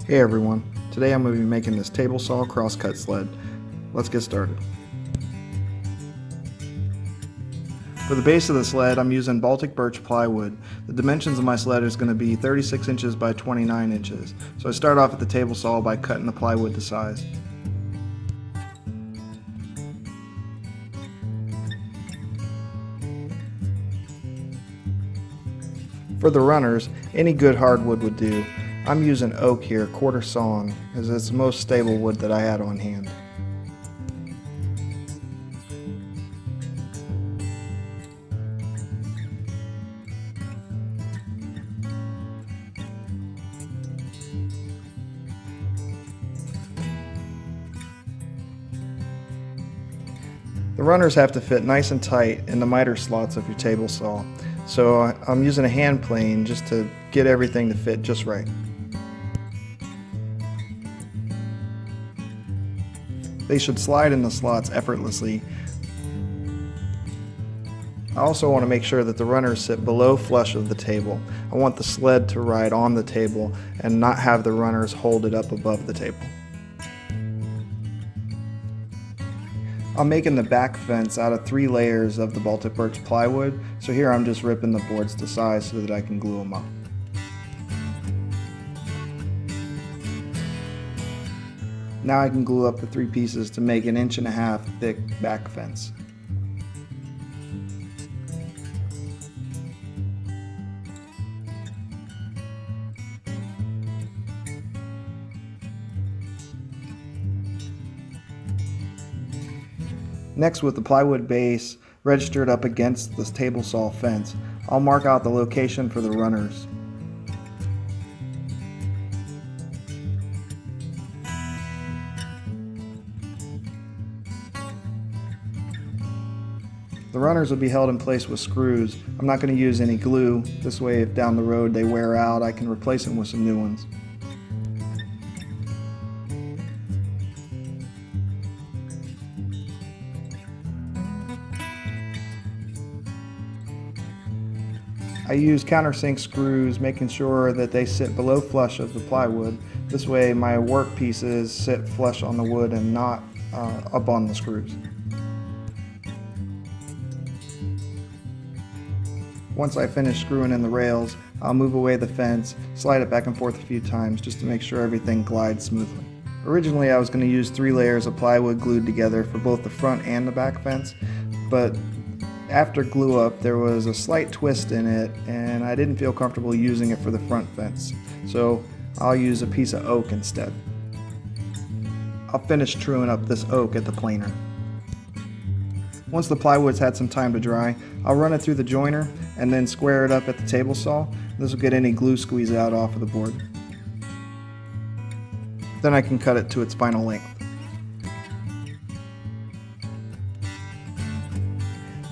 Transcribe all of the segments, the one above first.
Hey everyone, today I'm going to be making this table saw crosscut sled. Let's get started. For the base of the sled, I'm using Baltic birch plywood. The dimensions of my sled is going to be 36 inches by 29 inches. So I start off at the table saw by cutting the plywood to size. For the runners, any good hardwood would do. I'm using oak here, quarter sawn, as it's the most stable wood that I had on hand. The runners have to fit nice and tight in the miter slots of your table saw, so I'm using a hand plane just to get everything to fit just right. They should slide in the slots effortlessly. I also want to make sure that the runners sit below flush of the table. I want the sled to ride on the table and not have the runners hold it up above the table. I'm making the back fence out of 3 layers of the Baltic birch plywood, so here I'm just ripping the boards to size so that I can glue them up. Now I can glue up the 3 pieces to make an 1.5 inch thick back fence. Next, with the plywood base registered up against this table saw fence, I'll mark out the location for the runners. The runners will be held in place with screws. I'm not going to use any glue. This way, if down the road they wear out, I can replace them with some new ones. I use countersink screws, making sure that they sit below flush of the plywood. This way my work pieces sit flush on the wood and not up on the screws. Once I finish screwing in the rails, I'll move away the fence, slide it back and forth a few times just to make sure everything glides smoothly. Originally I was going to use 3 layers of plywood glued together for both the front and the back fence, but after glue up there was a slight twist in it and I didn't feel comfortable using it for the front fence, so I'll use a piece of oak instead. I'll finish truing up this oak at the planer. Once the plywood's had some time to dry, I'll run it through the joiner and then square it up at the table saw. This will get any glue squeeze out off of the board. Then I can cut it to its final length.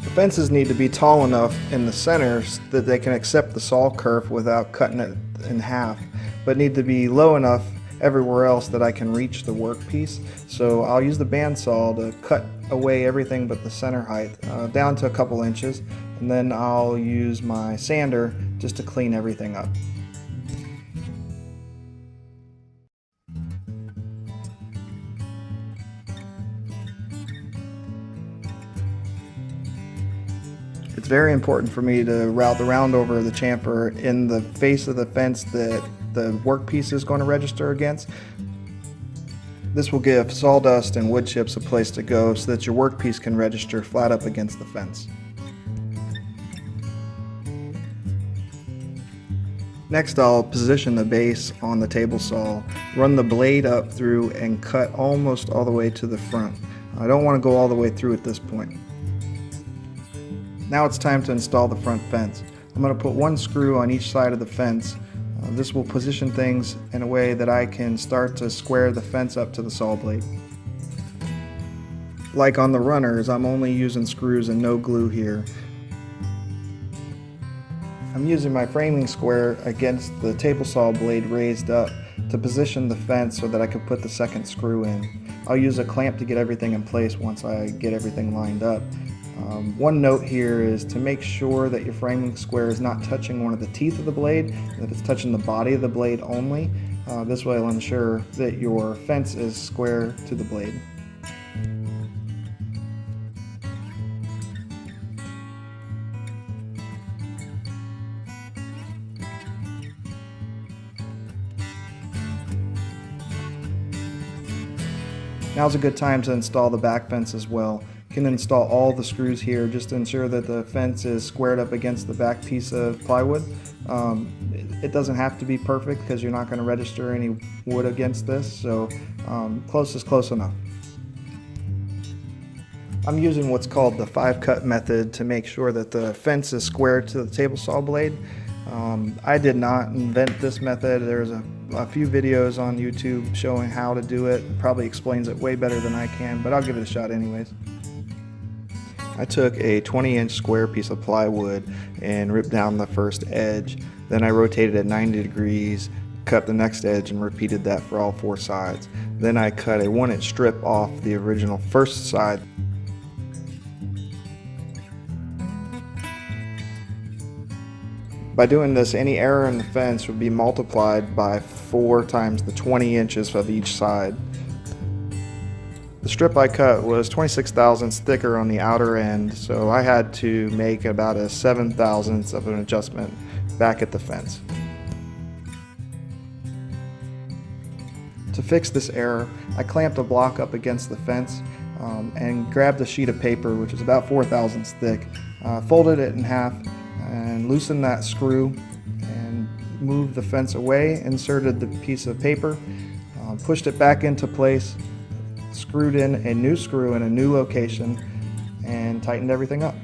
The fences need to be tall enough in the center so that they can accept the saw kerf without cutting it in half, but need to be low enough everywhere else that I can reach the workpiece. So I'll use the bandsaw to cut away everything but the center height down to a couple inches, and then I'll use my sander just to clean everything up. It's very important for me to route the round over of the chamfer in the face of the fence that the workpiece is going to register against. This will give sawdust and wood chips a place to go so that your workpiece can register flat up against the fence. Next, I'll position the base on the table saw, run the blade up through and cut almost all the way to the front. I don't want to go all the way through at this point. Now it's time to install the front fence. I'm going to put 1 screw on each side of the fence. This will position things in a way that I can start to square the fence up to the saw blade. Like on the runners, I'm only using screws and no glue here. I'm using my framing square against the table saw blade raised up to position the fence so that I can put the second screw in. I'll use a clamp to get everything in place once I get everything lined up. One note here is to make sure that your framing square is not touching one of the teeth of the blade, that it's touching the body of the blade only, This will ensure that your fence is square to the blade. Now's a good time to install the back fence as well. You can install all the screws here just to ensure that the fence is squared up against the back piece of plywood. It doesn't have to be perfect because you're not going to register any wood against this, so close is close enough. I'm using what's called the 5-cut method to make sure that the fence is square to the table saw blade. I did not invent this method. There's a few videos on YouTube showing how to do it. It probably explains it way better than I can, but I'll give it a shot anyways. I took a 20-inch square piece of plywood and ripped down the first edge. Then I rotated it 90 degrees, cut the next edge, and repeated that for all 4 sides. Then I cut a 1-inch strip off the original first side. By doing this, any error in the fence would be multiplied by 4 times the 20 inches of each side. The strip I cut was 26 thousandths thicker on the outer end, so I had to make about a 7 thousandths of an adjustment back at the fence. To fix this error, I clamped a block up against the fence and grabbed a sheet of paper, which is about 4 thousandths thick, folded it in half, and loosened that screw and moved the fence away, inserted the piece of paper, pushed it back into place, screwed in a new screw in a new location, and tightened everything up.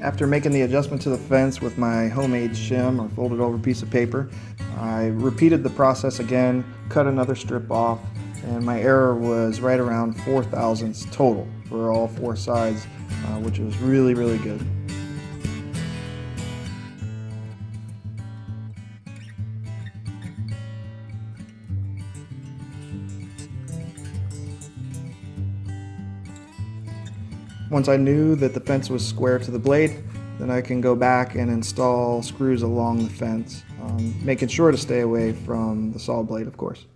After making the adjustment to the fence with my homemade shim or folded over piece of paper, I repeated the process again, cut another strip off, and my error was right around 4 thousandths total for all 4 sides, which was really good. Once I knew that the fence was square to the blade, then I can go back and install screws along the fence, making sure to stay away from the saw blade, of course.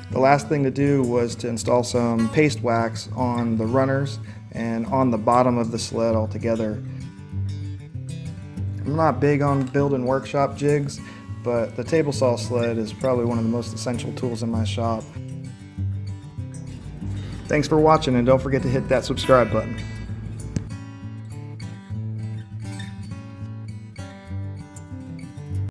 The last thing to do was to install some paste wax on the runners and on the bottom of the sled altogether. I'm not big on building workshop jigs, but the table saw sled is probably one of the most essential tools in my shop. Thanks for watching, and don't forget to hit that subscribe button.